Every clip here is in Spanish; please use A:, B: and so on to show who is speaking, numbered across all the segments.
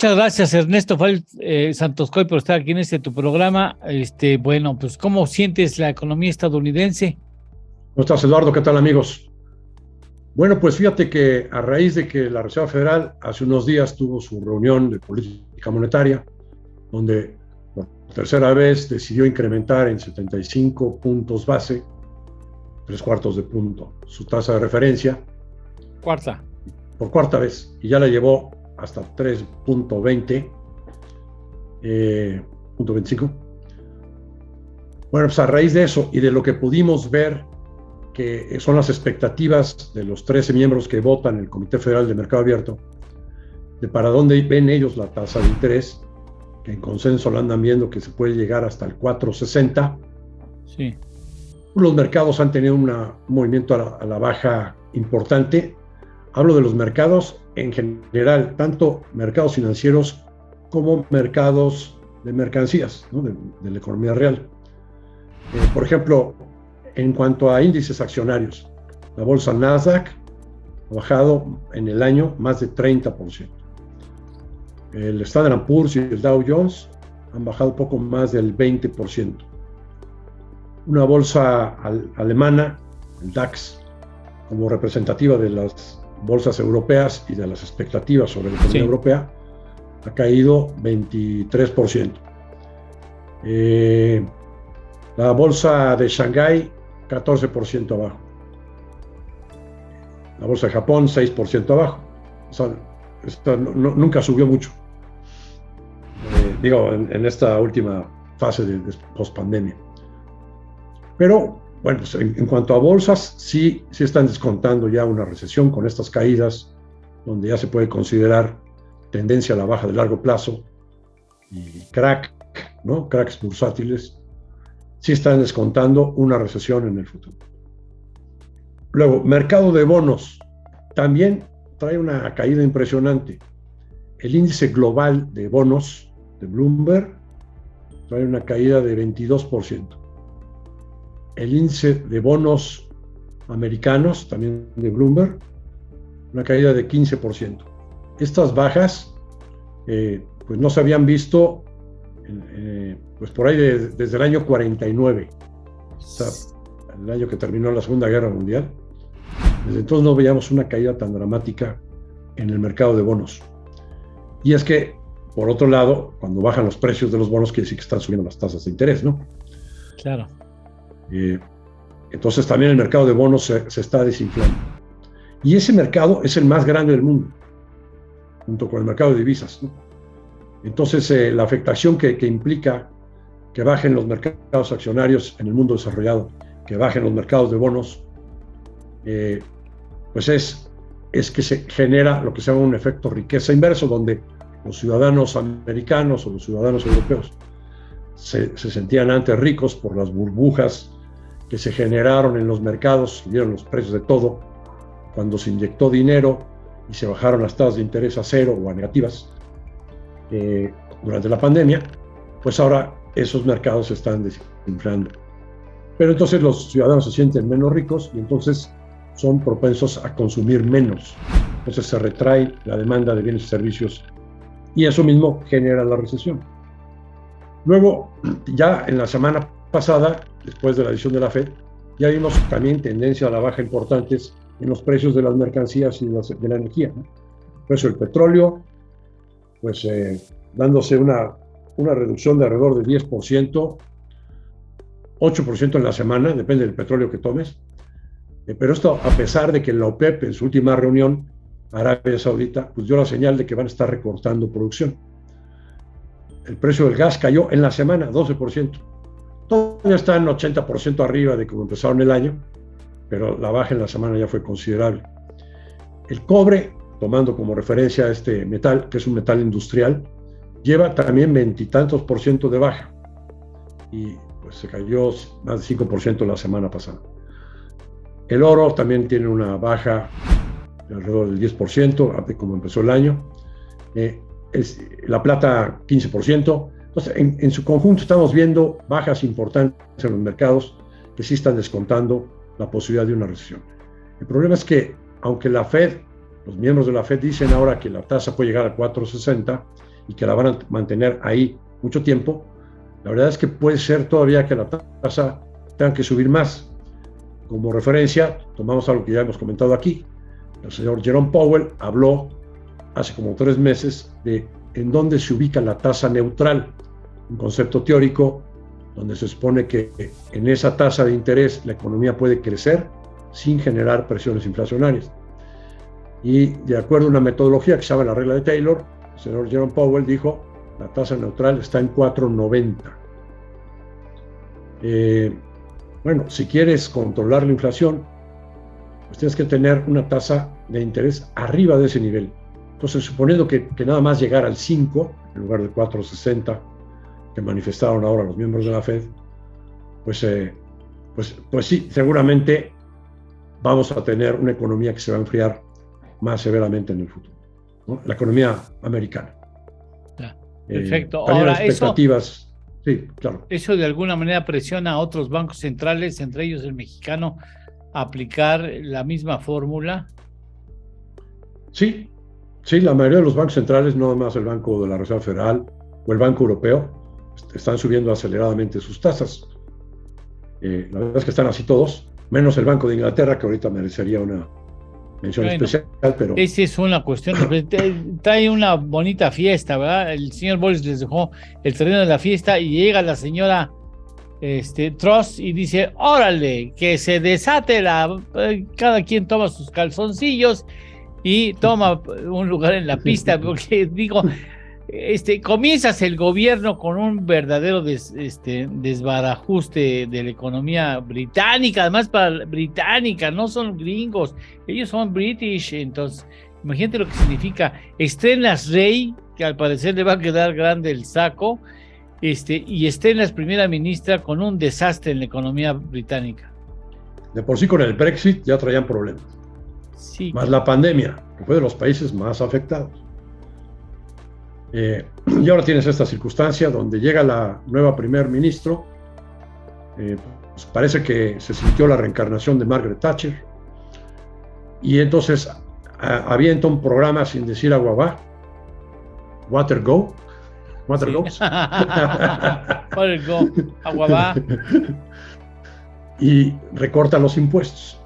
A: Muchas gracias, Ernesto Santoscoy, por estar aquí en tu programa. Bueno, pues, ¿cómo sientes la economía estadounidense?
B: ¿Cómo estás, Eduardo? ¿Qué tal, amigos? Bueno, pues fíjate que a raíz de que la Reserva Federal hace unos días tuvo su reunión de política monetaria, donde por tercera vez decidió incrementar en 75 puntos base, 3/4 de punto, su tasa de referencia.
A: Cuarta.
B: Por cuarta vez, y ya la llevó hasta 3.20, punto 25. Bueno, pues a raíz de eso y de lo que pudimos ver, que son las expectativas de los 13 miembros que votan en el Comité Federal de Mercado Abierto, de para dónde ven ellos la tasa de interés, que en consenso la andan viendo que se puede llegar hasta el 4.60.
A: Sí.
B: Los mercados han tenido un movimiento a la baja importante. Hablo de los mercados en general, tanto mercados financieros como mercados de mercancías, ¿no? de la economía real. Por ejemplo, en cuanto a índices accionarios, la bolsa Nasdaq ha bajado en el año más de 30%. El Standard & Poor's y el Dow Jones han bajado poco más del 20%. Una bolsa alemana, el DAX, como representativa de las bolsas europeas y de las expectativas sobre la economía europea, ha caído 23%. La bolsa de Shanghái, 14% abajo. La bolsa de Japón, 6% abajo. O sea, nunca subió mucho. En esta última fase de post-pandemia. Pero, bueno, pues en cuanto a bolsas, sí están descontando ya una recesión con estas caídas, donde ya se puede considerar tendencia a la baja de largo plazo y cracks bursátiles, sí están descontando una recesión en el futuro. Luego, mercado de bonos también trae una caída impresionante. El índice global de bonos de Bloomberg trae una caída de 22%. El índice de bonos americanos, también de Bloomberg, una caída de 15%. Estas bajas pues no se habían visto pues por ahí desde el año 49, o sea, el año que terminó la Segunda Guerra Mundial. Desde entonces no veíamos una caída tan dramática en el mercado de bonos. Y es que, por otro lado, cuando bajan los precios de los bonos, quiere decir que están subiendo las tasas de interés, ¿no?
A: Claro.
B: Entonces también el mercado de bonos se está desinflando. Y ese mercado es el más grande del mundo, junto con el mercado de divisas, ¿no? Entonces la afectación que implica que bajen los mercados accionarios en el mundo desarrollado, que bajen los mercados de bonos, pues es que se genera lo que se llama un efecto riqueza inverso, donde los ciudadanos americanos o los ciudadanos europeos se sentían antes ricos por las burbujas que se generaron en los mercados, subieron los precios de todo, cuando se inyectó dinero y se bajaron las tasas de interés a cero o a negativas durante la pandemia, pues ahora esos mercados se están desinflando. Pero entonces los ciudadanos se sienten menos ricos y entonces son propensos a consumir menos. Entonces se retrae la demanda de bienes y servicios y eso mismo genera la recesión. Luego, ya en la semana pasada, después de la decisión de la Fed, ya vimos también tendencia a la baja importantes en los precios de las mercancías y de la energía, ¿no? El precio del petróleo, pues dándose una reducción de alrededor de 10%, 8% en la semana, depende del petróleo que tomes. Pero esto a pesar de que la OPEP en su última reunión, Arabia Saudita, pues dio la señal de que van a estar recortando producción. El precio del gas cayó en la semana 12%. Todavía están 80% arriba de como empezaron el año, pero la baja en la semana ya fue considerable. El cobre, tomando como referencia a este metal, que es un metal industrial, lleva también 20 y tantos % de baja. Y pues se cayó más de 5% la semana pasada. El oro también tiene una baja de alrededor del 10%, de como empezó el año. La plata 15%. Entonces, en su conjunto estamos viendo bajas importantes en los mercados que sí están descontando la posibilidad de una recesión. El problema es que, aunque la Fed, los miembros de la Fed dicen ahora que la tasa puede llegar a 4.60 y que la van a mantener ahí mucho tiempo, la verdad es que puede ser todavía que la tasa tenga que subir más. Como referencia, tomamos algo que ya hemos comentado aquí. El señor Jerome Powell habló hace como 3 meses de en dónde se ubica la tasa neutral, un concepto teórico donde se supone que en esa tasa de interés la economía puede crecer sin generar presiones inflacionarias. Y de acuerdo a una metodología que se llama la regla de Taylor, el señor Jerome Powell dijo la tasa neutral está en 4.90. Bueno, si quieres controlar la inflación, pues tienes que tener una tasa de interés arriba de ese nivel. Entonces, suponiendo que nada más llegara al 5, en lugar de 4.60, que manifestaron ahora los miembros de la Fed, pues sí, seguramente vamos a tener una economía que se va a enfriar más severamente en el futuro, ¿no? La economía americana.
A: Perfecto. Ahora,
B: expectativas. Sí, claro.
A: Eso de alguna manera presiona a otros bancos centrales, entre ellos el mexicano, a aplicar la misma fórmula.
B: Sí, la mayoría de los bancos centrales, no más el Banco de la Reserva Federal o el Banco Europeo, están subiendo aceleradamente sus tasas. La verdad es que están así todos, menos el Banco de Inglaterra, que ahorita merecería una mención especial, pero...
A: Esa es una cuestión, trae una bonita fiesta, ¿verdad? El señor Boris les dejó el terreno de la fiesta y llega la señora Truss y dice, órale, que se desate cada quien toma sus calzoncillos y toma un lugar en la pista, porque digo, comienzas el gobierno con un verdadero desbarajuste de la economía británica, además para británica, no son gringos, ellos son British, entonces imagínate lo que significa. Estrenas rey, que al parecer le va a quedar grande el saco, y estrenas primera ministra con un desastre en la economía británica.
B: De por sí con el Brexit ya traían problemas.
A: Sí.
B: Más la pandemia, que fue de los países más afectados. Y ahora tienes esta circunstancia donde llega la nueva primer ministro, pues parece que se sintió la reencarnación de Margaret Thatcher, y entonces avienta un programa sin decir agua va, Water Go, Water Goes.
A: Water Go, agua va.
B: Y recorta los impuestos.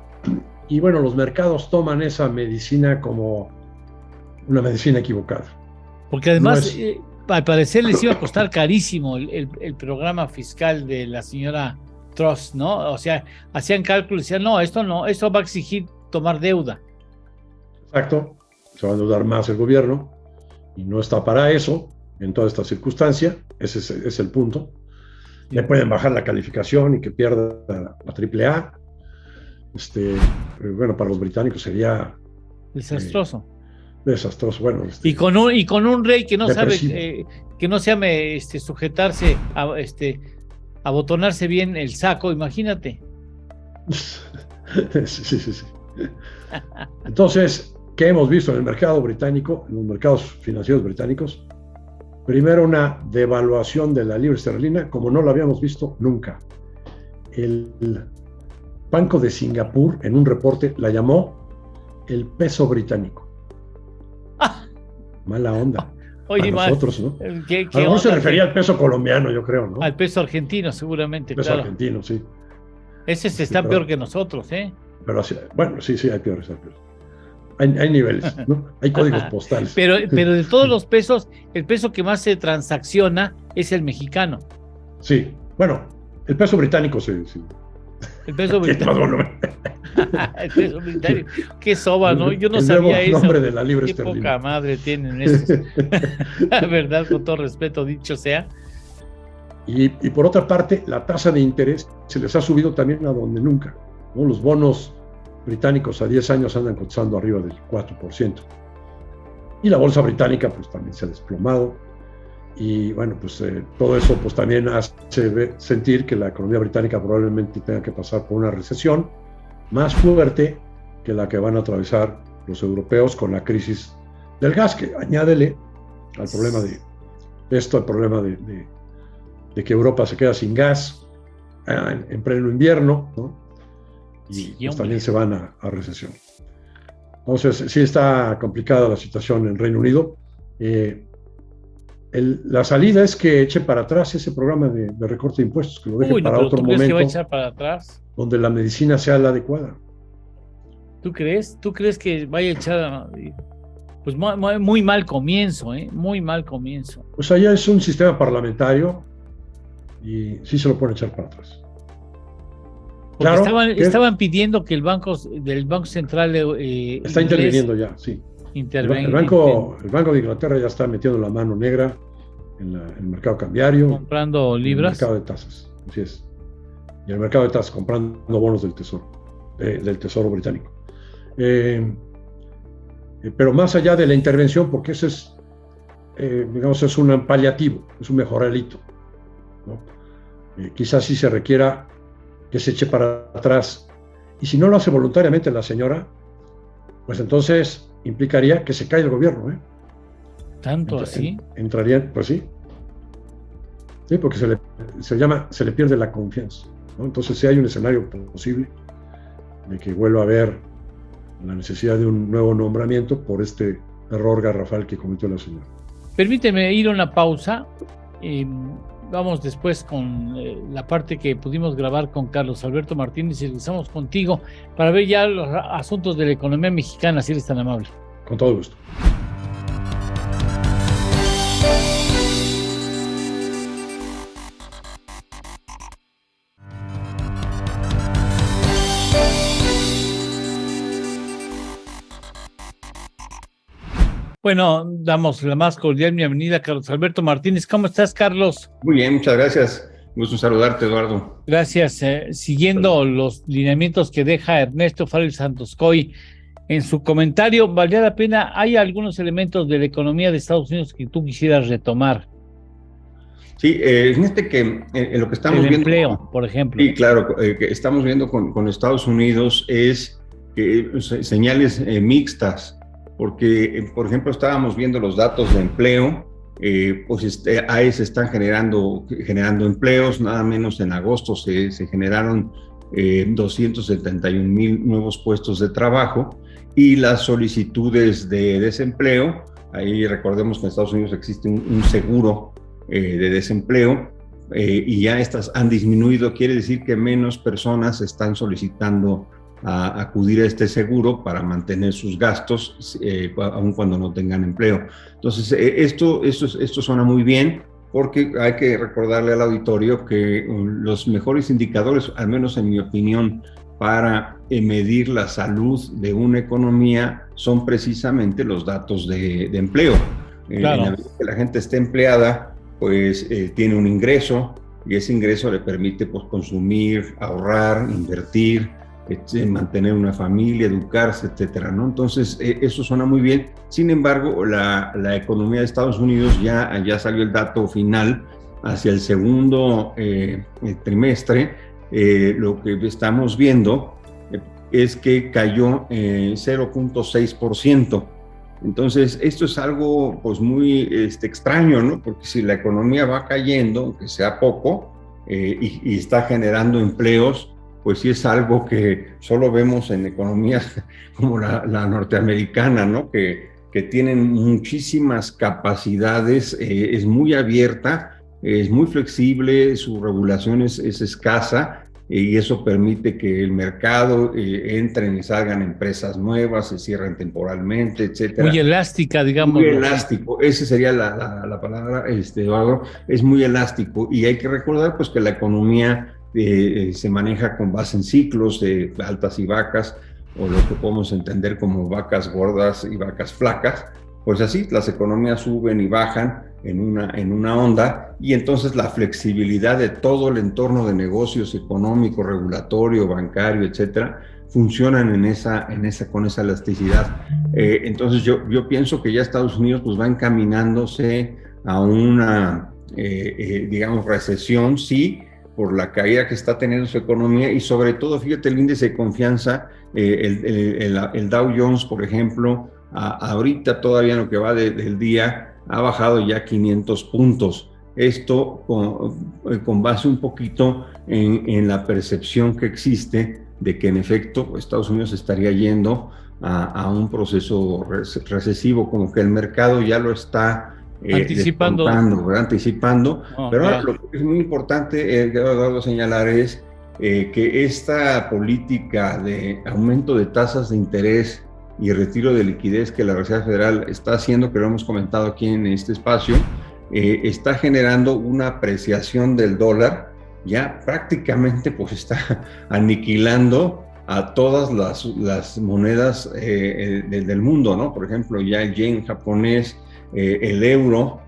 B: Y bueno, los mercados toman esa medicina como una medicina equivocada.
A: Porque además, al parecer les iba a costar carísimo el programa fiscal de la señora Truss, ¿no? O sea, hacían cálculos y decían, no, esto va a exigir tomar deuda.
B: Exacto, se va a endeudar más el gobierno y no está para eso en toda esta circunstancia, ese es el punto. Le pueden bajar la calificación y que pierda la AAA. Bueno, para los británicos sería
A: desastroso.
B: Desastroso, bueno.
A: Y con un rey que no depresivo. Sabe, que no sabe sujetarse, abotonarse bien el saco, imagínate.
B: Sí. Entonces, ¿qué hemos visto en el mercado británico, en los mercados financieros británicos? Primero, una devaluación de la libra esterlina como no la habíamos visto nunca. El Banco de Singapur, en un reporte, la llamó el peso británico. Mala onda.
A: Oye,
B: a nosotros, ¿no?
A: A
B: lo mejor se refería al peso colombiano, yo creo, ¿no?
A: Al peso argentino, seguramente.
B: El peso argentino, sí.
A: Ese está peor que nosotros, ¿eh?
B: Pero bueno, sí, hay peores. Hay niveles, ¿no? Hay códigos postales.
A: Pero de todos los pesos, el peso que más se transacciona es el mexicano.
B: Sí, bueno, el peso británico sí.
A: El peso británico. El peso británico. Qué soba, ¿no? Yo no sabía eso.
B: El nombre de la libra
A: Qué
B: esterlina.
A: Poca madre tienen estos. La verdad, con todo respeto dicho sea.
B: Y por otra parte, la tasa de interés se les ha subido también a donde nunca, ¿no? Los bonos británicos a 10 años andan cotizando arriba del 4%. Y la bolsa británica pues también se ha desplomado. Y bueno, pues todo eso pues también hace sentir que la economía británica probablemente tenga que pasar por una recesión más fuerte que la que van a atravesar los europeos con la crisis del gas, que añádele al problema el problema de que Europa se queda sin gas en pleno invierno, ¿no? Y
A: sí,
B: pues también se van a recesión. Entonces sí está complicada la situación en Reino Unido. La salida es que eche para atrás ese programa de recorte de impuestos, que lo deje para
A: pero
B: otro
A: ¿tú crees que va a
B: momento
A: echar para atrás?
B: donde la medicina sea la adecuada.
A: ¿Tú crees? ¿Tú crees que vaya a echar? Pues muy mal comienzo, ¿eh? Muy mal comienzo.
B: Pues allá es un sistema parlamentario y sí se lo pueden echar para atrás.
A: Porque claro, estaban pidiendo que el Banco Central
B: está interviniendo ya, sí. El Banco de Inglaterra ya está metiendo la mano negra en el mercado cambiario.
A: Comprando libras.
B: En el mercado de tasas, así es. Y el mercado de tasas, comprando bonos del Tesoro británico. Pero más allá de la intervención, porque eso es, digamos, es un paliativo, es un mejoralito, ¿no? Quizás sí se requiera que se eche para atrás. Y si no lo hace voluntariamente la señora, pues entonces implicaría que se caiga el gobierno, ¿eh?
A: ¿Tanto así?
B: Entraría, pues sí. Sí, porque se le pierde la confianza, ¿no? Entonces sí hay un escenario posible de que vuelva a haber la necesidad de un nuevo nombramiento por este error garrafal que cometió la señora.
A: Permíteme ir a una pausa. Vamos después con la parte que pudimos grabar con Carlos Alberto Martínez y regresamos contigo para ver ya los asuntos de la economía mexicana, si eres tan amable.
B: Con todo gusto.
A: Bueno, damos la más cordial bienvenida a Carlos Alberto Martínez. ¿Cómo estás, Carlos?
C: Muy bien, muchas gracias. Gusto saludarte, Eduardo.
A: Gracias. Siguiendo los lineamientos que deja Ernesto Farrell Santoscoy en su comentario, ¿valdría la pena? ¿Hay algunos elementos de la economía de Estados Unidos que tú quisieras retomar?
C: Sí, fíjate que en lo que estamos viendo...
A: El empleo, por ejemplo.
C: Sí, claro, que estamos viendo con Estados Unidos es señales mixtas. Porque, por ejemplo, estábamos viendo los datos de empleo, pues ahí se están generando empleos, nada menos en agosto se generaron 271,000 nuevos puestos de trabajo, y las solicitudes de desempleo, ahí recordemos que en Estados Unidos existe un seguro de desempleo, y ya estas han disminuido, quiere decir que menos personas están solicitando a acudir a este seguro para mantener sus gastos, aun cuando no tengan empleo. Entonces, esto suena muy bien, porque hay que recordarle al auditorio que los mejores indicadores, al menos en mi opinión, para medir la salud de una economía son precisamente los datos de empleo.
A: Claro.
C: En la medida que la gente esté empleada, pues tiene un ingreso, y ese ingreso le permite pues consumir, ahorrar, invertir, mantener una familia, educarse, etcétera, ¿no? Entonces, eso suena muy bien. Sin embargo, la economía de Estados Unidos ya salió el dato final hacia el segundo trimestre. Lo que estamos viendo es que cayó 0.6%. Entonces, esto es algo pues muy extraño, ¿no? Porque si la economía va cayendo, aunque sea poco, y está generando empleos, pues sí es algo que solo vemos en economías como la norteamericana, ¿no? Que tienen muchísimas capacidades, es muy abierta, es muy flexible, su regulación es escasa, y eso permite que el mercado entren y salgan empresas nuevas, se cierren temporalmente, etcétera.
A: Muy elástica, digamos.
C: Muy elástico, esa sería la palabra, Eduardo, es muy elástico, y hay que recordar pues que la economía se maneja con base en ciclos de altas y vacas, o lo que podemos entender como vacas gordas y vacas flacas. Pues así, las economías suben y bajan en una onda, y entonces la flexibilidad de todo el entorno de negocios económico, regulatorio, bancario, etcétera, funcionan con esa elasticidad. Entonces yo pienso que ya Estados Unidos pues va encaminándose a una, digamos, recesión, sí, por la caída que está teniendo su economía, y sobre todo, fíjate, el índice de confianza, el Dow Jones, por ejemplo, ahorita todavía en lo que va del día, ha bajado ya 500 puntos. Esto con base un poquito en la percepción que existe de que en efecto Estados Unidos estaría yendo a un proceso recesivo, como que el mercado ya lo está
A: Anticipando.
C: Anticipando. Pero ahora
A: claro.
C: lo que es muy importante, Eduardo, señalar es que esta política de aumento de tasas de interés y retiro de liquidez que la Reserva Federal está haciendo, que lo hemos comentado aquí en este espacio, está generando una apreciación del dólar, ya prácticamente pues está aniquilando a todas las monedas del mundo, ¿no? Por ejemplo, ya el yen japonés, el euro,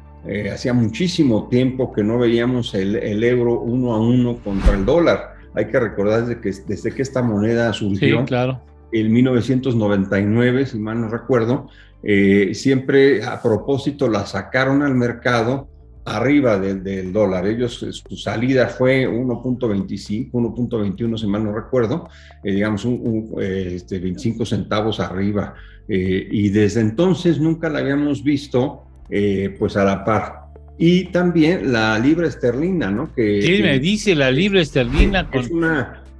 C: hacía muchísimo tiempo que no veíamos el euro 1 a 1 contra el dólar. Hay que recordar desde que esta moneda surgió,
A: Sí, claro.
C: en 1999, si mal no recuerdo, siempre a propósito la sacaron al mercado arriba del dólar. Ellos, su salida fue 1.25, 1.21, si mal no recuerdo, digamos 25 centavos arriba. Y desde entonces nunca la habíamos visto pues a la par. Y también la libra esterlina, ¿no?
A: Sí, me dice la libra esterlina.
C: Es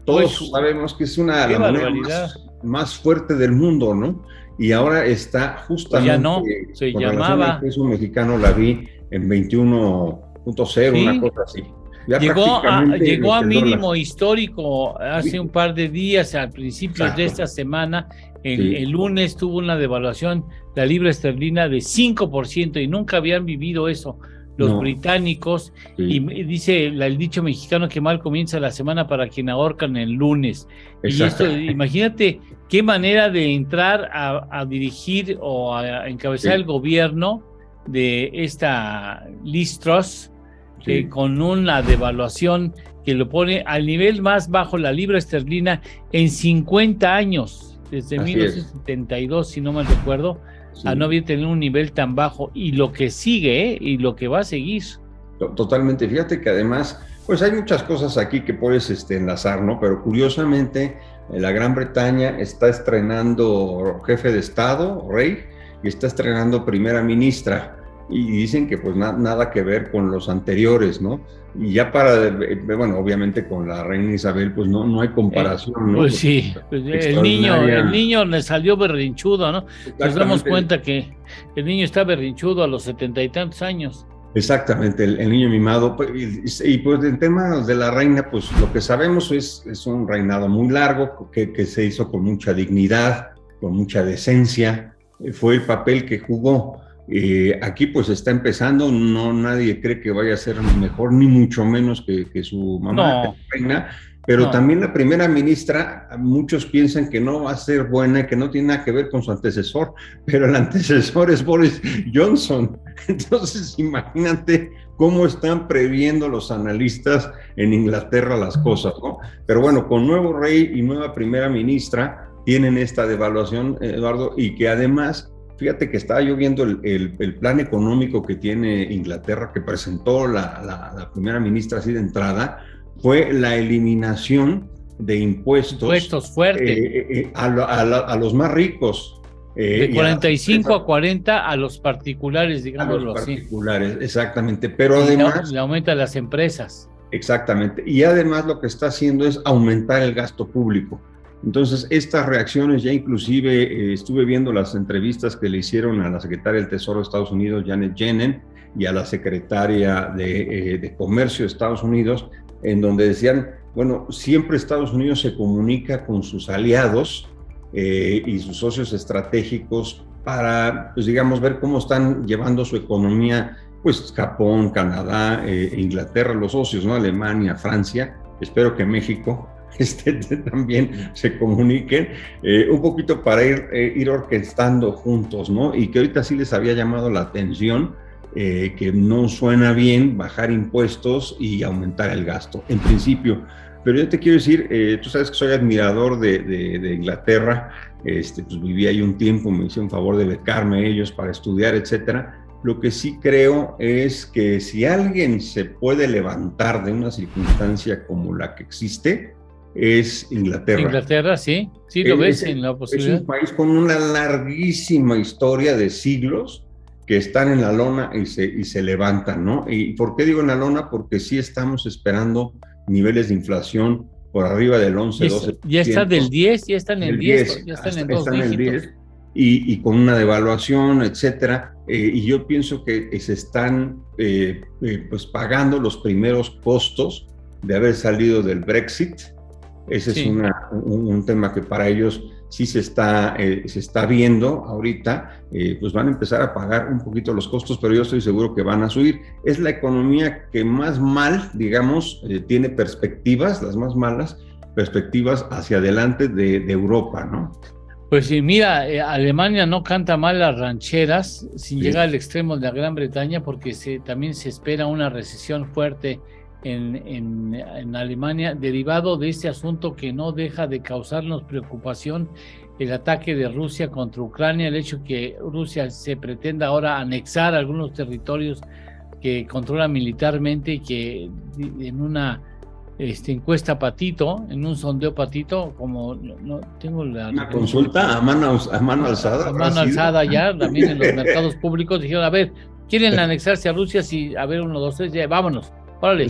C: todos sabemos que es una la moneda más fuerte del mundo, ¿no? Y ahora está justamente
A: ya no, se
C: con
A: llamaba
C: relación al peso mexicano, la vi en 21.0,
A: sí.
C: una cosa así. Ya
A: llegó a mínimo histórico hace un par de días, al principio de esta semana. El lunes tuvo una devaluación, la libra esterlina, de 5%, y nunca habían vivido eso los británicos. Y dice el dicho mexicano que mal comienza la semana para quien ahorcan el lunes. Y esto, imagínate qué manera de entrar a dirigir o a encabezar el gobierno de esta Liz Truss, con una devaluación que lo pone al nivel más bajo la libra esterlina en 50 años, desde 1972, si no mal recuerdo. A no había tenido un nivel tan bajo, y lo que sigue, y lo que va a seguir.
C: Totalmente. Fíjate que además, pues hay muchas cosas aquí que puedes enlazar, ¿no? Pero curiosamente, la Gran Bretaña está estrenando jefe de Estado, rey, y está estrenando primera ministra. Y dicen que pues nada que ver con los anteriores, ¿no? Y ya bueno, obviamente con la reina Isabel pues no hay comparación, ¿no?
A: Pues sí, el niño le salió berrinchudo, ¿no? Nos damos cuenta que el niño está berrinchudo a los 70 y tantos años.
C: Exactamente, el niño mimado. Y pues en tema de la reina, pues lo que sabemos es un reinado muy largo, que se hizo con mucha dignidad, con mucha decencia. Fue el papel que jugó. Aquí pues está empezando, nadie cree que vaya a ser mejor, ni mucho menos que su mamá, la reina, pero también la primera ministra, muchos piensan que no va a ser buena, que no tiene nada que ver con su antecesor, pero el antecesor es Boris Johnson. Entonces imagínate cómo están previendo los analistas en Inglaterra las cosas, ¿no? Pero bueno, con nuevo rey y nueva primera ministra tienen esta devaluación, Eduardo, y que además, fíjate que estaba yo viendo el plan económico que tiene Inglaterra, que presentó la primera ministra así de entrada, fue la eliminación de impuestos
A: fuertes
C: a los más ricos.
A: De 45 a 40 a los particulares, digámoslo así.
C: A los particulares, exactamente. Pero además
A: le aumenta a las empresas.
C: Exactamente. Y además lo que está haciendo es aumentar el gasto público. Entonces, estas reacciones, ya inclusive estuve viendo las entrevistas que le hicieron a la secretaria del Tesoro de Estados Unidos, Janet Yellen, y a la secretaria de Comercio de Estados Unidos, en donde decían, bueno, siempre Estados Unidos se comunica con sus aliados y sus socios estratégicos para, pues digamos, ver cómo están llevando su economía, pues Japón, Canadá, Inglaterra, los socios, ¿no? Alemania, Francia, espero que México también se comuniquen un poquito para ir orquestando juntos, ¿no? Y que ahorita sí les había llamado la atención que no suena bien bajar impuestos y aumentar el gasto, en principio. Pero yo te quiero decir, tú sabes que soy admirador de Inglaterra, pues viví ahí un tiempo, me hicieron favor de becarme ellos para estudiar, etcétera. Lo que sí creo es que si alguien se puede levantar de una circunstancia como la que existe, es Inglaterra.
A: Inglaterra, sí lo ves en la posibilidad.
C: Es un país con una larguísima historia de siglos que están en la lona y se levantan, ¿no? ¿Y por qué digo en la lona? Porque sí estamos esperando niveles de inflación por arriba del 11-12%.
A: Ya está del 10, ya están en el 10, ya están en dos dígitos.
C: Y con una devaluación, etcétera. y yo pienso que se están pues pagando los primeros costos de haber salido del Brexit. Ese es un tema que para ellos sí se está viendo ahorita, pues van a empezar a pagar un poquito los costos, pero yo estoy seguro que van a subir. Es la economía que más mal, digamos, tiene perspectivas, las más malas perspectivas hacia adelante de Europa, ¿no?
A: Pues sí, mira, Alemania no canta mal las rancheras sin llegar al extremo de la Gran Bretaña, porque también se espera una recesión fuerte en Alemania, derivado de este asunto que no deja de causarnos preocupación, el ataque de Rusia contra Ucrania, el hecho que Rusia se pretenda ahora anexar algunos territorios que controla militarmente, y que en una encuesta Patito, en un sondeo Patito, como no tengo
C: una consulta a mano alzada.
A: A mano alzada ya, también en los mercados públicos, dijeron, a ver, ¿quieren anexarse a Rusia? Sí, a ver, 1, 2, 3, ya, vámonos, órale,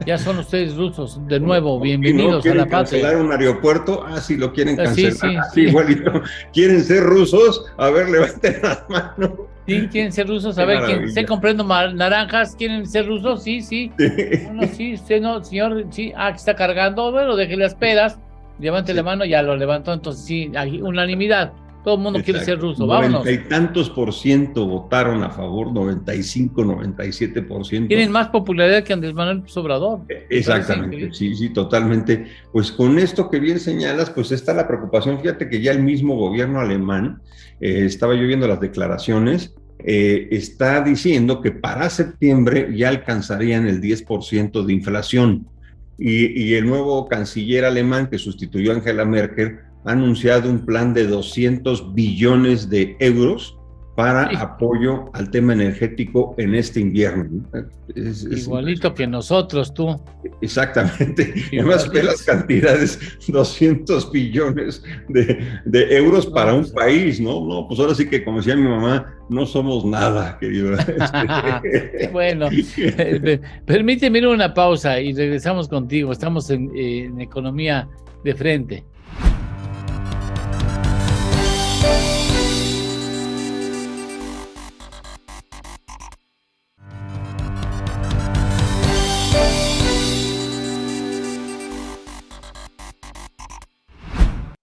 A: ya son ustedes rusos, de nuevo, bienvenidos a la patria.
C: ¿Quieren cancelar un aeropuerto? Sí, lo quieren cancelar,
A: sí.
C: Igualito. ¿Quieren ser rusos? A ver, levanten las manos.
A: Sí, quieren ser rusos, a ver, ¿quién esté comprando naranjas? ¿Quieren ser rusos? Sí. Bueno, sí, usted no, señor, sí, que está cargando, bueno, deje las pedas, levante la mano, ya lo levantó, entonces sí, hay unanimidad, todo el mundo quiere ser ruso, vámonos.
C: 90 y tantos % votaron a favor, 95, 97%.
A: Tienen más popularidad que Andrés Manuel López Obrador.
C: Exactamente, sí, totalmente. Pues con esto que bien señalas, pues está la preocupación. Fíjate que ya el mismo gobierno alemán, estaba yo viendo las declaraciones, está diciendo que para septiembre ya alcanzarían el 10% de inflación. Y el nuevo canciller alemán que sustituyó a Angela Merkel ha anunciado un plan de 200 billones de euros para apoyo al tema energético en este invierno.
A: Igualito que nosotros, tú.
C: Exactamente. Además, ve las cantidades, 200 billones de euros para un país, ¿no? No, pues ahora sí que, como decía mi mamá, no somos nada, querido.
A: Bueno, permíteme ir a una pausa y regresamos contigo. Estamos en Economía de Frente.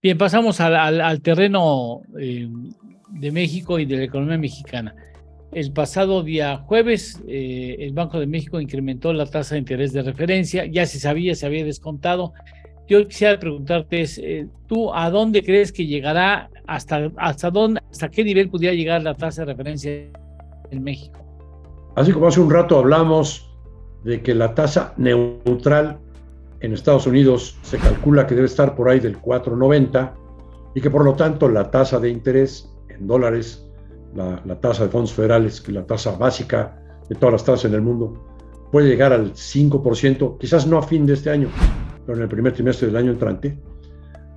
A: Bien, pasamos al terreno de México y de la economía mexicana. El pasado día jueves, el Banco de México incrementó la tasa de interés de referencia, ya se sabía, se había descontado. Yo quisiera preguntarte, ¿tú a dónde crees que llegará, hasta qué nivel pudiera llegar la tasa de referencia en México?
B: Así como hace un rato hablamos de que la tasa neutral en Estados Unidos se calcula que debe estar por ahí del 4.90 y que por lo tanto la tasa de interés en dólares, la tasa de fondos federales, que es la tasa básica de todas las tasas en el mundo, puede llegar al 5%, quizás no a fin de este año, pero en el primer trimestre del año entrante.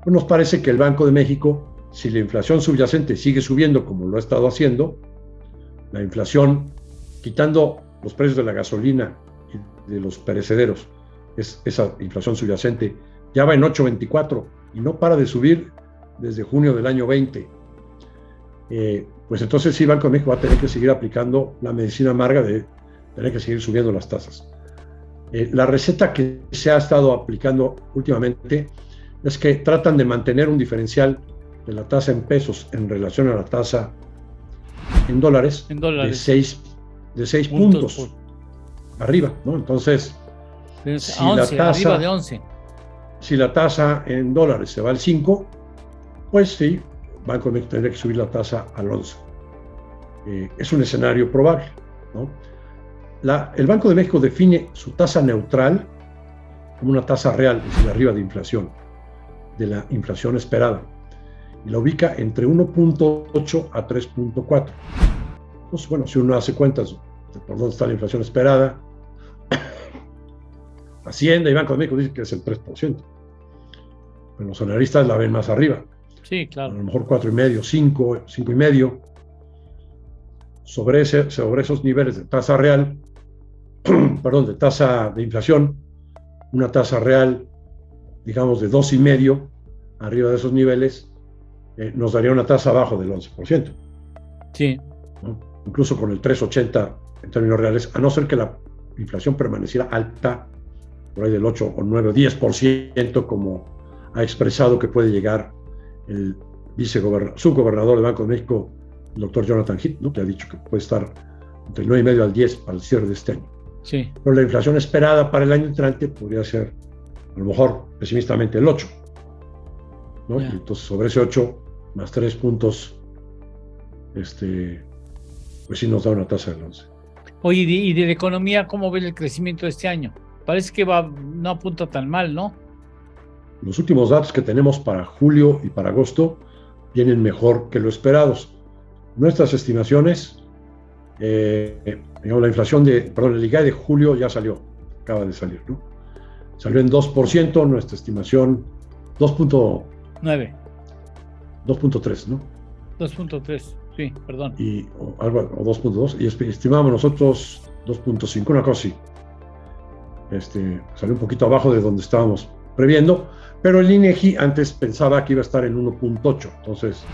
B: Pues nos parece que el Banco de México, si la inflación subyacente sigue subiendo como lo ha estado haciendo, la inflación, quitando los precios de la gasolina y de los perecederos, esa inflación subyacente ya va en 8.24 y no para de subir desde junio del año 20. Pues entonces sí, Banco de México va a tener que seguir aplicando la medicina amarga de tener que seguir subiendo las tasas. La receta que se ha estado aplicando últimamente es que tratan de mantener un diferencial de la tasa en pesos en relación a la tasa en dólares, de 6 puntos arriba, ¿no? Entonces, si
A: 11,
B: la tasa,
A: arriba de 11.
B: Si la tasa en dólares se va al 5, pues sí, Banco de México tendría que subir la tasa al 11. Es un escenario probable, ¿no? El Banco de México define su tasa neutral como una tasa real, es decir, arriba de inflación, de la inflación esperada, y la ubica entre 1.8 a 3.4. Entonces, bueno, si uno hace cuentas de por dónde está la inflación esperada, Hacienda y Banco de México dicen que es el 3%. Pero los analistas la ven más arriba.
A: Sí, claro.
B: A lo mejor 4,5, 5,5. Sobre esos niveles de tasa real, de tasa de inflación, una tasa real, digamos, de 2,5, arriba de esos niveles, nos daría una tasa abajo del 11%.
A: Sí.
B: ¿No? incluso con el 3.80 en términos reales, a no ser que la inflación permaneciera alta, por ahí del 8 o 9 o 10%, como ha expresado que puede llegar el subgobernador del Banco de México, el doctor Jonathan Heath, ¿no? Que ha dicho que puede estar entre el 9,5 al 10 para el cierre de este año.
A: Sí.
B: Pero la inflación esperada para el año entrante podría ser, a lo mejor, pesimistamente, el 8. ¿no? Y entonces, sobre ese 8, más 3 puntos, pues sí nos da una tasa del 11.
A: Oye, y de la economía, ¿cómo ves el crecimiento de este año? Parece que no apunta tan mal, ¿no?
B: Los últimos datos que tenemos para julio y para agosto vienen mejor que lo esperados. Nuestras estimaciones, digamos, la inflación el IGAE de julio ya salió, acaba de salir, ¿no? Salió en 2%, nuestra estimación
A: 2.9.
B: 2.3, ¿no?
A: 2.3, sí, perdón.
B: O 2.2, y estimábamos nosotros 2.5, una cosa así. Salió un poquito abajo de donde estábamos previendo, pero el INEGI antes pensaba que iba a estar en 1.8, entonces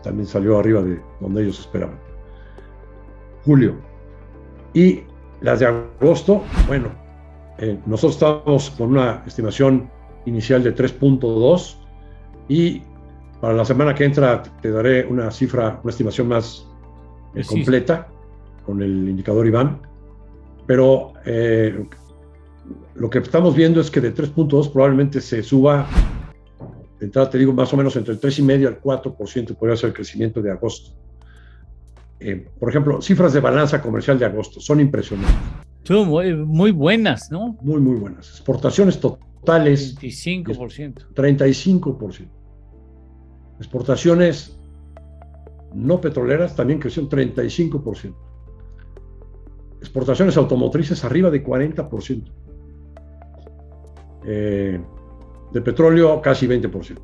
B: también salió arriba de donde ellos esperaban. Julio. Y las de agosto, bueno, nosotros estábamos con una estimación inicial de 3.2 y para la semana que entra te daré una estimación más completa con el indicador IBAN, pero lo que estamos viendo es que de 3.2 probablemente se suba, de entrada te digo, más o menos entre el 3,5 al 4% podría ser el crecimiento de agosto. Por ejemplo, cifras de balanza comercial de agosto son impresionantes.
A: Son muy buenas, ¿no?
B: Muy, muy buenas. Exportaciones totales.
A: 25%.
B: 35%. Exportaciones no petroleras también crecieron 35%. Exportaciones automotrices arriba de 40%. De petróleo casi 20%.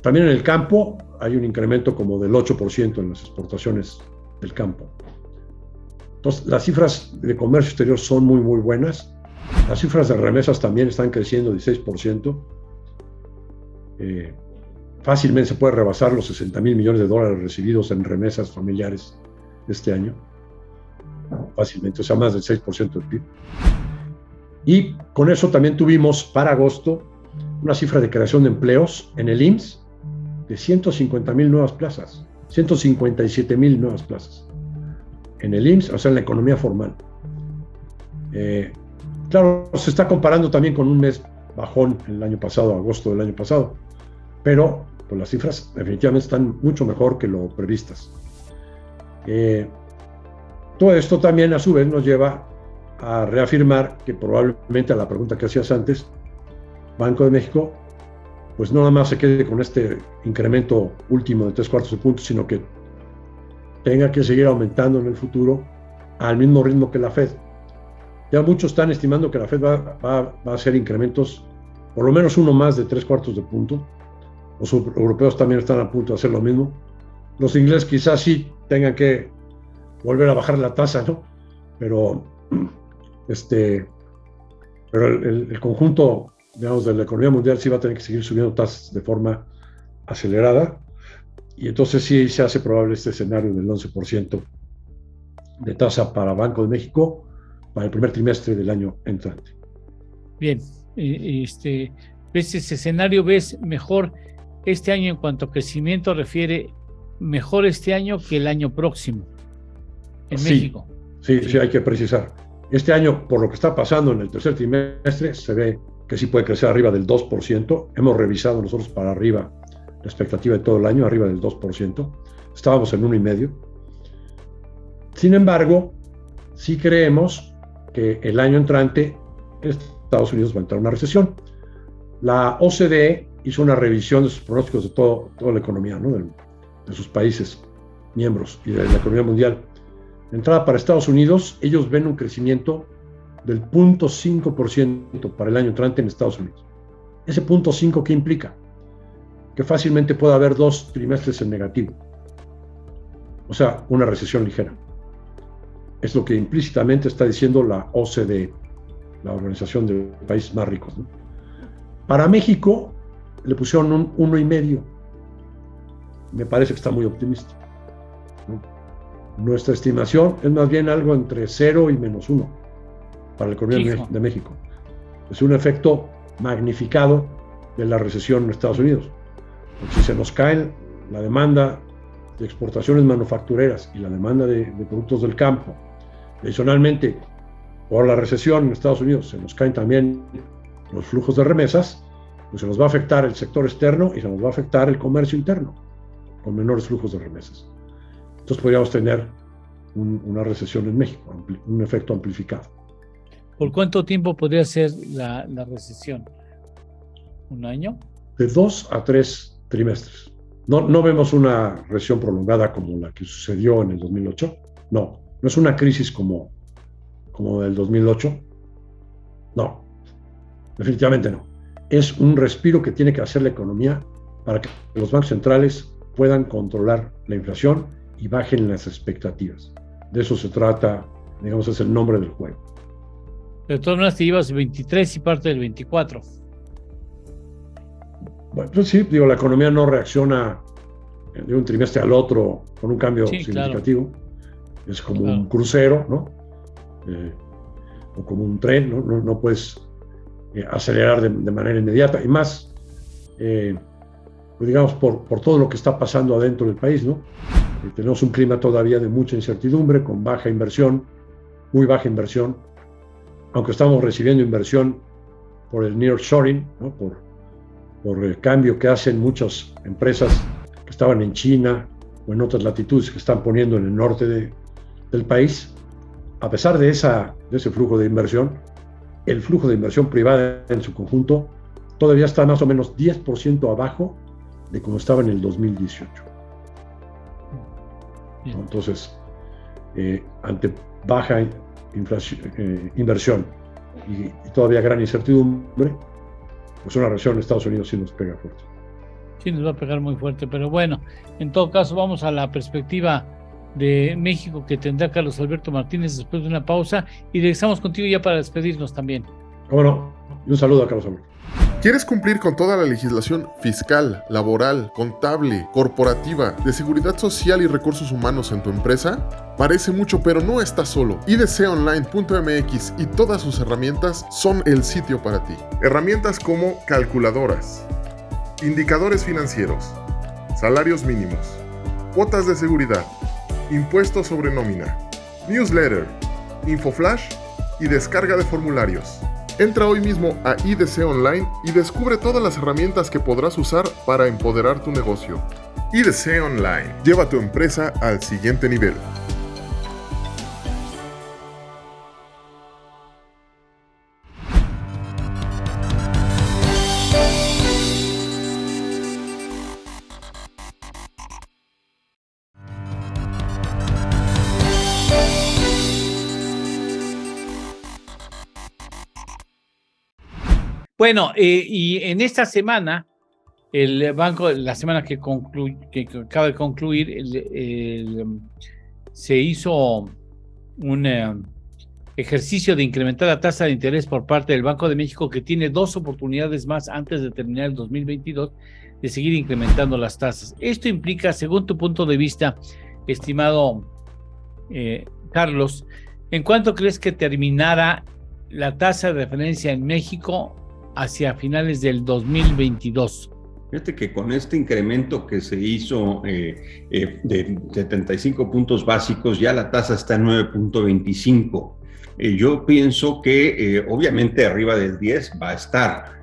B: También en el campo hay un incremento como del 8% en las exportaciones del campo. Entonces, las cifras de comercio exterior son muy, muy buenas. Las cifras de remesas también están creciendo 16%. Fácilmente se puede rebasar los $60,000 millones recibidos en remesas familiares este año. Fácilmente, o sea, más del 6% del PIB. Y con eso también tuvimos para agosto una cifra de creación de empleos en el IMSS de 150,000 nuevas plazas, 157,000 nuevas plazas. En el IMSS, o sea, en la economía formal. Claro, se está comparando también con un mes bajón el año pasado, agosto del año pasado, pero pues, las cifras definitivamente están mucho mejor que lo previstas. Todo esto también a su vez nos lleva a reafirmar que probablemente a la pregunta que hacías antes, Banco de México, pues no nada más se quede con este incremento último de 3/4 de punto, sino que tenga que seguir aumentando en el futuro al mismo ritmo que la Fed. Ya muchos están estimando que la Fed va a hacer incrementos, por lo menos uno más de 3/4 de punto. Los europeos también están a punto de hacer lo mismo. Los ingleses quizás sí tengan que volver a bajar la tasa, ¿no? Pero el conjunto, digamos, de la economía mundial sí va a tener que seguir subiendo tasas de forma acelerada, y entonces sí se hace probable este escenario del 11% de tasa para Banco de México para el primer trimestre del año entrante.
A: Bien, ¿ves ese escenario? ¿Ves mejor este año en cuanto a crecimiento refiere mejor este año que el año próximo en México?
B: Sí, hay que precisar. Este año, por lo que está pasando en el tercer trimestre, se ve que sí puede crecer arriba del 2%. Hemos revisado nosotros para arriba la expectativa de todo el año, arriba del 2%. Estábamos en 1,5%. Sin embargo, sí creemos que el año entrante Estados Unidos va a entrar en una recesión. La OCDE hizo una revisión de sus pronósticos de toda la economía, ¿no? de sus países miembros y de la economía mundial. De entrada, para Estados Unidos, ellos ven un crecimiento del 0.5% para el año entrante en Estados Unidos. Ese 0.5%, ¿qué implica? Que fácilmente puede haber 2 trimestres en negativo. O sea, una recesión ligera. Es lo que implícitamente está diciendo la OCDE, la Organización de Países Más Ricos, ¿no? Para México le pusieron un 1,5%. Me parece que está muy optimista. Nuestra estimación es más bien algo entre 0 y -1 para la economía de México. Es un efecto magnificado de la recesión en Estados Unidos. Porque si se nos cae la demanda de exportaciones manufactureras y la demanda de productos del campo, adicionalmente, por la recesión en Estados Unidos, se nos caen también los flujos de remesas, pues se nos va a afectar el sector externo y se nos va a afectar el comercio interno, con menores flujos de remesas. Entonces podríamos tener una recesión en México, un efecto amplificado.
A: ¿Por cuánto tiempo podría ser la recesión? ¿Un año?
B: De 2 a 3 trimestres. No vemos una recesión prolongada como la que sucedió en el 2008. No es una crisis como del 2008. No, definitivamente no. Es un respiro que tiene que hacer la economía para que los bancos centrales puedan controlar la inflación y bajen las expectativas. De eso se trata, digamos, es el nombre del juego.
A: De todas maneras te llevas 23 y parte del 24.
B: Bueno, pues sí, la economía no reacciona de un trimestre al otro con un cambio significativo. Claro. Es como un crucero, ¿no? O como un tren, ¿no? No puedes acelerar de manera inmediata, y más, pues digamos, por todo lo que está pasando adentro del país, ¿no? Tenemos un clima todavía de mucha incertidumbre, con baja inversión, muy baja inversión, aunque estamos recibiendo inversión por el nearshoring, ¿no? por el cambio que hacen muchas empresas que estaban en China o en otras latitudes que están poniendo en el norte del país. A pesar de ese flujo de inversión, el flujo de inversión privada en su conjunto todavía está más o menos 10% abajo de como estaba en el 2018. Entonces, ante baja inversión y todavía gran incertidumbre, pues una recesión en Estados Unidos sí nos pega fuerte.
A: Sí, nos va a pegar muy fuerte, pero bueno, en todo caso vamos a la perspectiva de México que tendrá Carlos Alberto Martínez después de una pausa, y regresamos contigo ya para despedirnos también.
B: Cómo no, y un saludo a Carlos Alberto.
D: ¿Quieres cumplir con toda la legislación fiscal, laboral, contable, corporativa, de seguridad social y recursos humanos en tu empresa? Parece mucho, pero no estás solo. idconline.mx y todas sus herramientas son el sitio para ti. Herramientas como calculadoras, indicadores financieros, salarios mínimos, cuotas de seguridad, impuestos sobre nómina, newsletter, infoflash y descarga de formularios. Entra hoy mismo a IDC Online y descubre todas las herramientas que podrás usar para empoderar tu negocio. IDC Online. Lleva tu empresa al siguiente nivel.
A: Bueno, y en esta semana, el banco, la semana que acaba de concluir, se hizo un ejercicio de incrementar la tasa de interés por parte del Banco de México, que tiene 2 oportunidades más antes de terminar el 2022 de seguir incrementando las tasas. Esto implica, según tu punto de vista, estimado Carlos, ¿en cuánto crees que terminará la tasa de referencia en México hacia finales del 2022?
C: Fíjate que con este incremento que se hizo de 75 puntos básicos, ya la tasa está en 9.25. Yo pienso que obviamente arriba del 10 va a estar.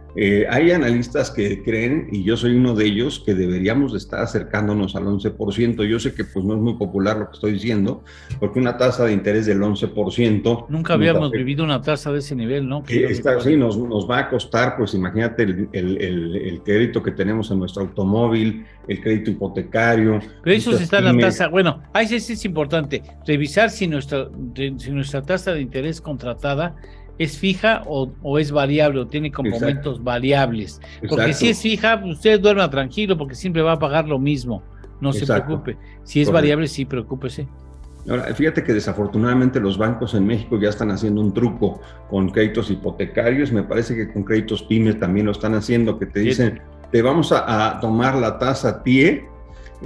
C: Hay analistas que creen, y yo soy uno de ellos, que deberíamos de estar acercándonos al 11%. Yo sé que pues no es muy popular lo que estoy diciendo, porque una tasa de interés del 11%...
A: Nunca habíamos vivido una tasa de ese nivel, ¿no?
C: Sí, nos va a costar, pues imagínate el crédito que tenemos en nuestro automóvil, el crédito hipotecario.
A: Pero eso sí está en la tasa. Bueno, ahí sí es importante revisar si nuestra tasa de interés contratada ¿es fija o es variable o tiene complementos variables? Porque si es fija, usted duerma tranquilo porque siempre va a pagar lo mismo, no se preocupe. Si es variable, sí, preocúpese.
C: Ahora, fíjate que desafortunadamente los bancos en México ya están haciendo un truco con créditos hipotecarios. Me parece que con créditos pymes también lo están haciendo, que te dicen, te vamos a tomar la tasa TIE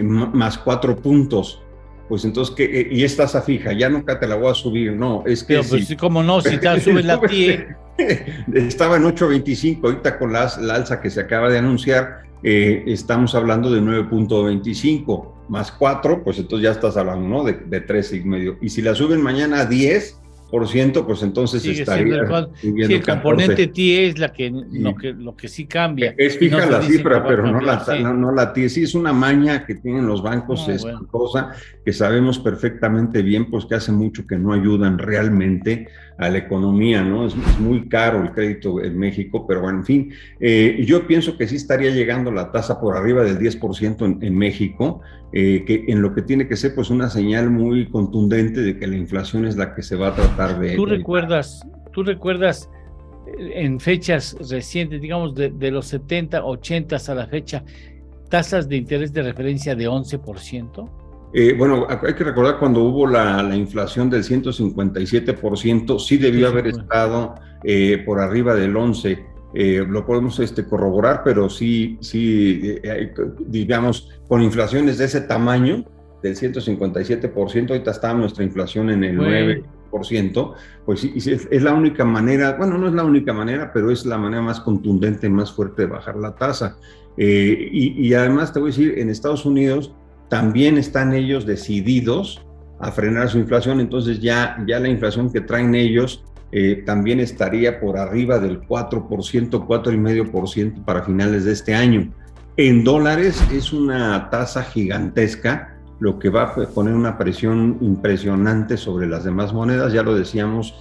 C: más 4 puntos. pues entonces, y es tasa fija, ya nunca te la voy a subir, no, es que...
A: Pero pues sí, como no, si te subes la TIE...
C: Estaba en 8.25, ahorita con la alza que se acaba de anunciar, estamos hablando de 9.25, más 4, pues entonces ya estás hablando, ¿no? De 13.5. Y si la suben mañana a 10%, pues entonces
A: sigue
C: estaría...
A: Sí, el componente TIE es lo que sí cambia.
C: Es fija la cifra, pero
A: cambiar,
C: no la TIE. Sí, es una maña que tienen los bancos espantosa, que sabemos perfectamente bien, pues que hace mucho que no ayudan realmente a la economía, ¿no? Es muy caro el crédito en México, pero bueno, en fin, yo pienso que sí estaría llegando la tasa por arriba del 10% en México, que en lo que tiene que ser pues una señal muy contundente de que la inflación es la que se va a tratar de...
A: ¿Tú recuerdas en fechas recientes, digamos de los 70, 80 a la fecha, tasas de interés de referencia de 11%?
C: Bueno, hay que recordar cuando hubo la inflación del 157%, sí debió haber estado por arriba del 11%. Lo podemos corroborar, pero sí, digamos, con inflaciones de ese tamaño, del 157%, ahorita está nuestra inflación en el 9%, pues sí, es la única manera, bueno, no es la única manera, pero es la manera más contundente, más fuerte de bajar la tasa. Y además te voy a decir, en Estados Unidos también están ellos decididos a frenar su inflación, entonces ya la inflación que traen ellos también estaría por arriba del 4%, 4,5% para finales de este año. En dólares es una tasa gigantesca, lo que va a poner una presión impresionante sobre las demás monedas, ya lo decíamos,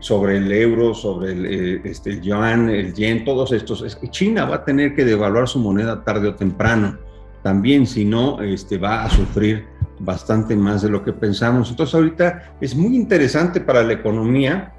C: sobre el euro, sobre el yuan, el yen, todos estos. Es que China va a tener que devaluar su moneda tarde o temprano. También, si no, va a sufrir bastante más de lo que pensamos. Entonces, ahorita es muy interesante para la economía,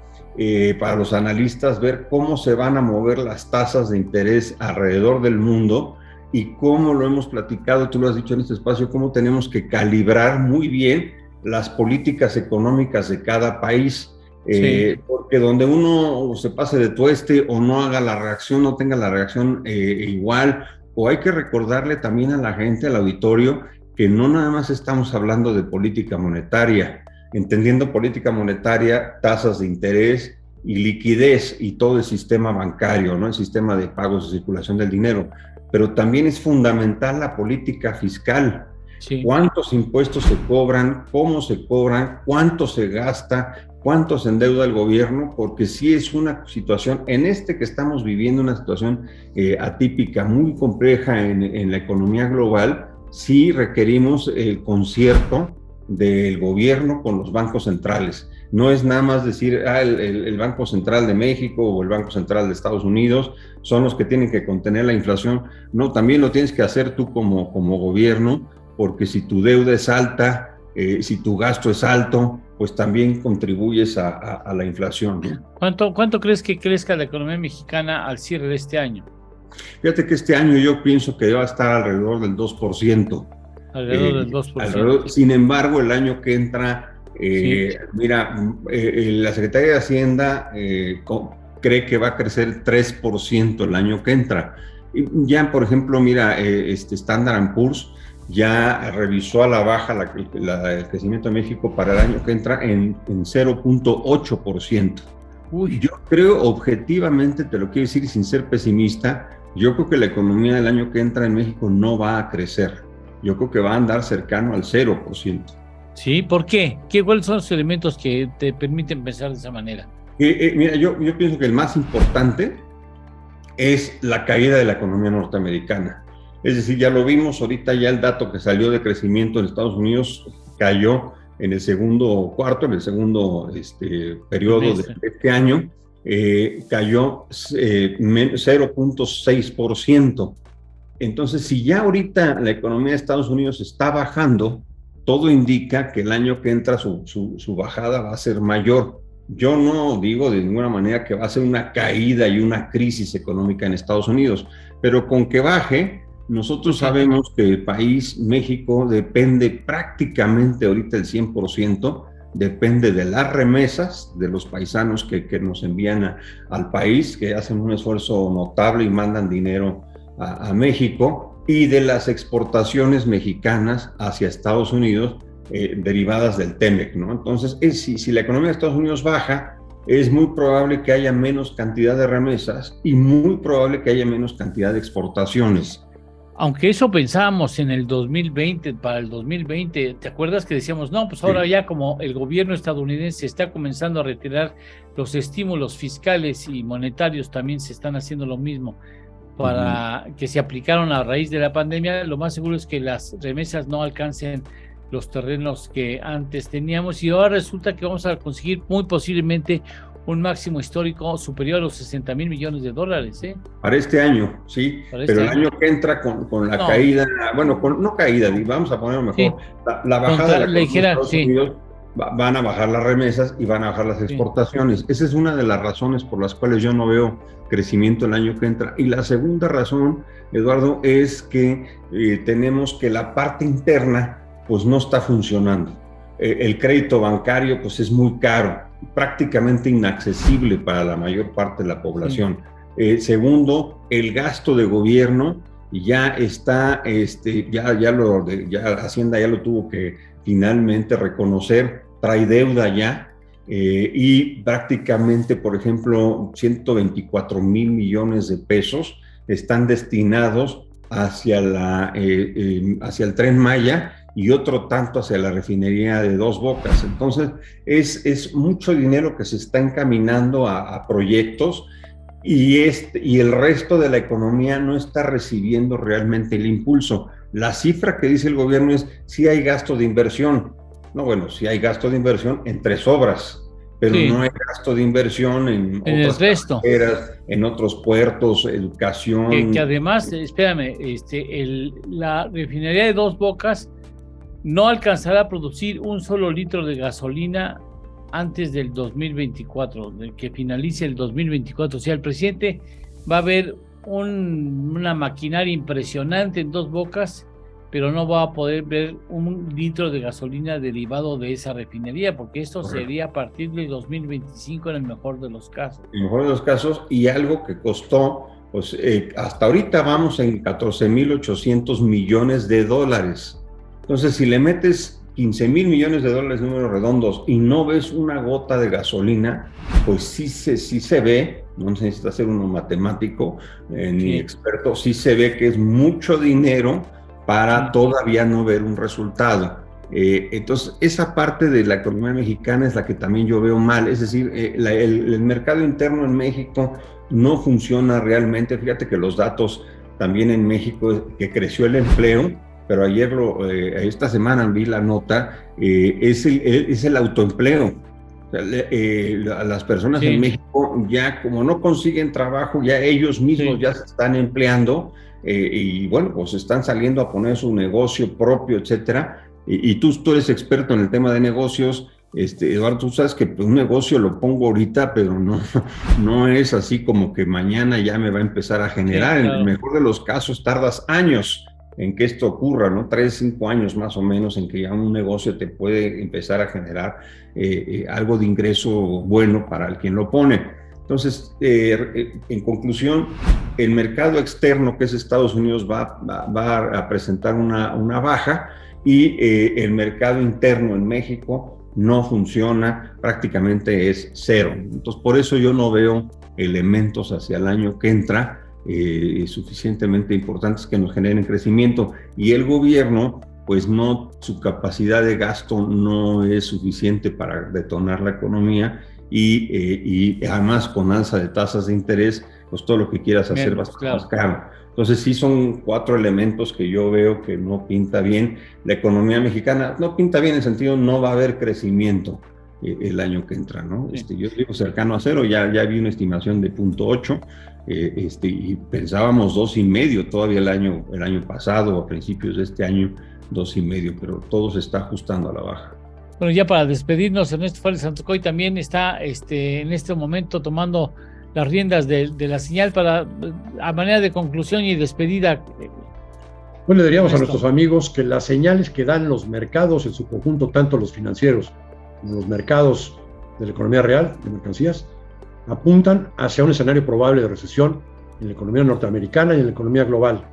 C: para los analistas, ver cómo se van a mover las tasas de interés alrededor del mundo y cómo lo hemos platicado, tú lo has dicho en este espacio, cómo tenemos que calibrar muy bien las políticas económicas de cada país. Porque donde uno se pase de tueste o no haga la reacción, no tenga la reacción igual, o hay que recordarle también a la gente, al auditorio, que no nada más estamos hablando de política monetaria, entendiendo política monetaria, tasas de interés y liquidez y todo el sistema bancario, ¿no? El sistema de pagos y circulación del dinero, pero también es fundamental la política fiscal. Sí. ¿Cuántos impuestos se cobran? ¿Cómo se cobran? ¿Cuánto se gasta? ¿Cuánto se endeuda el gobierno? Porque sí es una situación, que estamos viviendo, una situación atípica, muy compleja en la economía global, sí requerimos el concierto del gobierno con los bancos centrales. No es nada más decir, el Banco Central de México o el Banco Central de Estados Unidos son los que tienen que contener la inflación. No, también lo tienes que hacer tú como gobierno, porque si tu deuda es alta, si tu gasto es alto, pues también contribuyes a la inflación, ¿no?
A: ¿Cuánto crees que crezca la economía mexicana al cierre de este año?
C: Fíjate que este año yo pienso que va a estar alrededor del 2%.
A: Alrededor del 2%.
C: Sin embargo, el año que entra, mira, la Secretaría de Hacienda cree que va a crecer 3% el año que entra. Ya, por ejemplo, mira, Standard & Poor's ya revisó a la baja el crecimiento de México para el año que entra en 0.8%. Yo creo, objetivamente, te lo quiero decir sin ser pesimista, yo creo que la economía del año que entra en México no va a crecer. Yo creo que va a andar cercano al 0%.
A: ¿Sí? ¿Por qué? ¿Cuáles son los elementos que te permiten pensar de esa manera?
C: Mira, yo pienso que el más importante es la caída de la economía norteamericana. Es decir, ya lo vimos ahorita, ya el dato que salió de crecimiento en Estados Unidos cayó en el segundo cuarto, en el segundo periodo de este año, cayó 0.6%. Entonces, si ya ahorita la economía de Estados Unidos está bajando, todo indica que el año que entra su bajada va a ser mayor. Yo no digo de ninguna manera que va a ser una caída y una crisis económica en Estados Unidos, pero con que baje, nosotros sabemos que el país, México, depende prácticamente ahorita el 100%, depende de las remesas de los paisanos que nos envían al país, que hacen un esfuerzo notable y mandan dinero a México, y de las exportaciones mexicanas hacia Estados Unidos, derivadas del TEMEC, ¿no? Entonces, si la economía de Estados Unidos baja, es muy probable que haya menos cantidad de remesas y muy probable que haya menos cantidad de exportaciones.
A: Aunque eso pensábamos en el 2020, para el 2020, ¿te acuerdas que decíamos, no, pues ahora ya como el gobierno estadounidense está comenzando a retirar los estímulos fiscales y monetarios, también se están haciendo lo mismo para que se aplicaron a raíz de la pandemia, lo más seguro es que las remesas no alcancen los terrenos que antes teníamos y ahora resulta que vamos a conseguir muy posiblemente un máximo histórico superior a los 60,000 millones de dólares.
C: Para este año, sí, pero el año que entra con la caída, bueno, no caída, vamos a ponerlo mejor, sí, la bajada de la economía de Estados Unidos, van a bajar las remesas y van a bajar las exportaciones. Sí. Esa es una de las razones por las cuales yo no veo crecimiento el año que entra. Y la segunda razón, Eduardo, es que tenemos que la parte interna pues no está funcionando. El crédito bancario pues es muy caro, prácticamente inaccesible para la mayor parte de la población. Sí. Segundo, el gasto de gobierno ya está, ya Hacienda ya lo tuvo que finalmente reconocer, trae deuda ya, y prácticamente, por ejemplo, 124,000 millones de pesos están destinados hacia el Tren Maya y otro tanto hacia la refinería de Dos Bocas. Entonces, es mucho dinero que se está encaminando a proyectos y el resto de la economía no está recibiendo realmente el impulso. La cifra que dice el gobierno es sí hay gasto de inversión. No, bueno, sí hay gasto de inversión en 3 obras, pero sí, no hay gasto de inversión en otras carreteras, en otros puertos, educación.
A: Que además, espérame, la refinería de Dos Bocas no alcanzará a producir un solo litro de gasolina antes del 2024, de que finalice el 2024. O sea, el presidente va a ver una maquinaria impresionante en Dos Bocas, pero no va a poder ver un litro de gasolina derivado de esa refinería, porque esto sería a partir del 2025 en el mejor de los casos.
C: En el mejor de los casos, y algo que costó, pues hasta ahorita vamos en 14,800 millones de dólares. Entonces, si le metes 15,000 millones de dólares, números redondos, y no ves una gota de gasolina, pues sí se ve, no necesita ser uno matemático ni experto, sí se ve que es mucho dinero para todavía no ver un resultado. Entonces, esa parte de la economía mexicana es la que también yo veo mal, es decir, el mercado interno en México no funciona realmente. Fíjate que los datos también en México, que creció el empleo, pero ayer, esta semana vi la nota, es el autoempleo. O sea, las personas en México ya como no consiguen trabajo, ya ellos mismos ya se están empleando y bueno, pues están saliendo a poner su negocio propio, etcétera. Y tú eres experto en el tema de negocios, Eduardo, tú sabes que un negocio lo pongo ahorita, pero no es así como que mañana ya me va a empezar a generar. Sí, claro. En el mejor de los casos tardas años en que esto ocurra, ¿no? 3, 5 años más o menos en que ya un negocio te puede empezar a generar algo de ingreso bueno para el quien lo pone. Entonces, en conclusión, el mercado externo, que es Estados Unidos, va a presentar una baja y el mercado interno en México no funciona, prácticamente es cero. Entonces, por eso yo no veo elementos hacia el año que entra suficientemente importantes que nos generen crecimiento, y el gobierno pues su capacidad de gasto no es suficiente para detonar la economía y además con alza de tasas de interés pues todo lo que quieras hacer va a estar más caro. Entonces sí son 4 elementos que yo veo que no pinta bien la economía mexicana, no pinta bien en el sentido no va a haber crecimiento el año que entra, ¿no? Yo digo cercano a cero, ya vi una estimación de 0.8, y pensábamos 2.5 todavía el año pasado, a principios de este año 2.5, pero todo se está ajustando a la baja.
A: Bueno, ya para despedirnos, Ernesto Fares Santocoy también está en este momento tomando las riendas de la señal a manera de conclusión y despedida.
B: Bueno, le diríamos a nuestros amigos que las señales que dan los mercados en su conjunto, tanto los financieros como los mercados de la economía real, de mercancías, apuntan hacia un escenario probable de recesión en la economía norteamericana y en la economía global.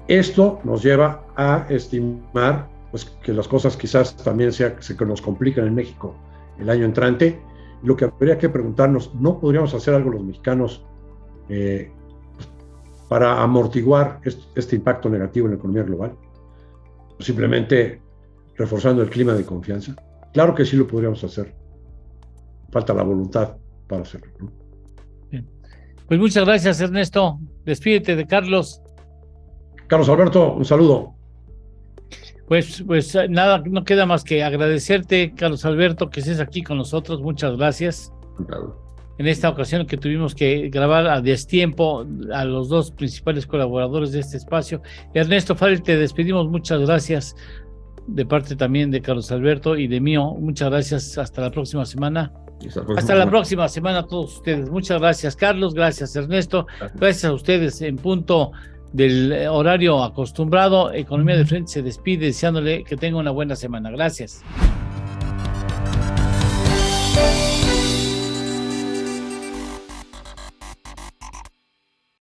B: Esto nos lleva a estimar pues que las cosas quizás también se nos complican en México el año entrante. Lo que habría que preguntarnos, ¿no podríamos hacer algo los mexicanos para amortiguar este impacto negativo en la economía global? Simplemente reforzando el clima de confianza. Claro que sí lo podríamos hacer. Falta la voluntad para hacerlo, ¿no?
A: Bien. Pues muchas gracias, Ernesto. Despídete de Carlos.
B: Carlos Alberto, un saludo.
A: Pues nada, no queda más que agradecerte, Carlos Alberto, que estés aquí con nosotros. Muchas gracias. En esta ocasión que tuvimos que grabar a destiempo a los dos principales colaboradores de este espacio. Ernesto Farrell, te despedimos. Muchas gracias de parte también de Carlos Alberto y de mío. Muchas gracias. Hasta la próxima semana. Hasta la próxima semana a todos ustedes. Muchas gracias, Carlos. Gracias, Ernesto. Gracias a ustedes. En punto del horario acostumbrado, Economía de Frente se despide deseándole que tenga una buena semana. Gracias.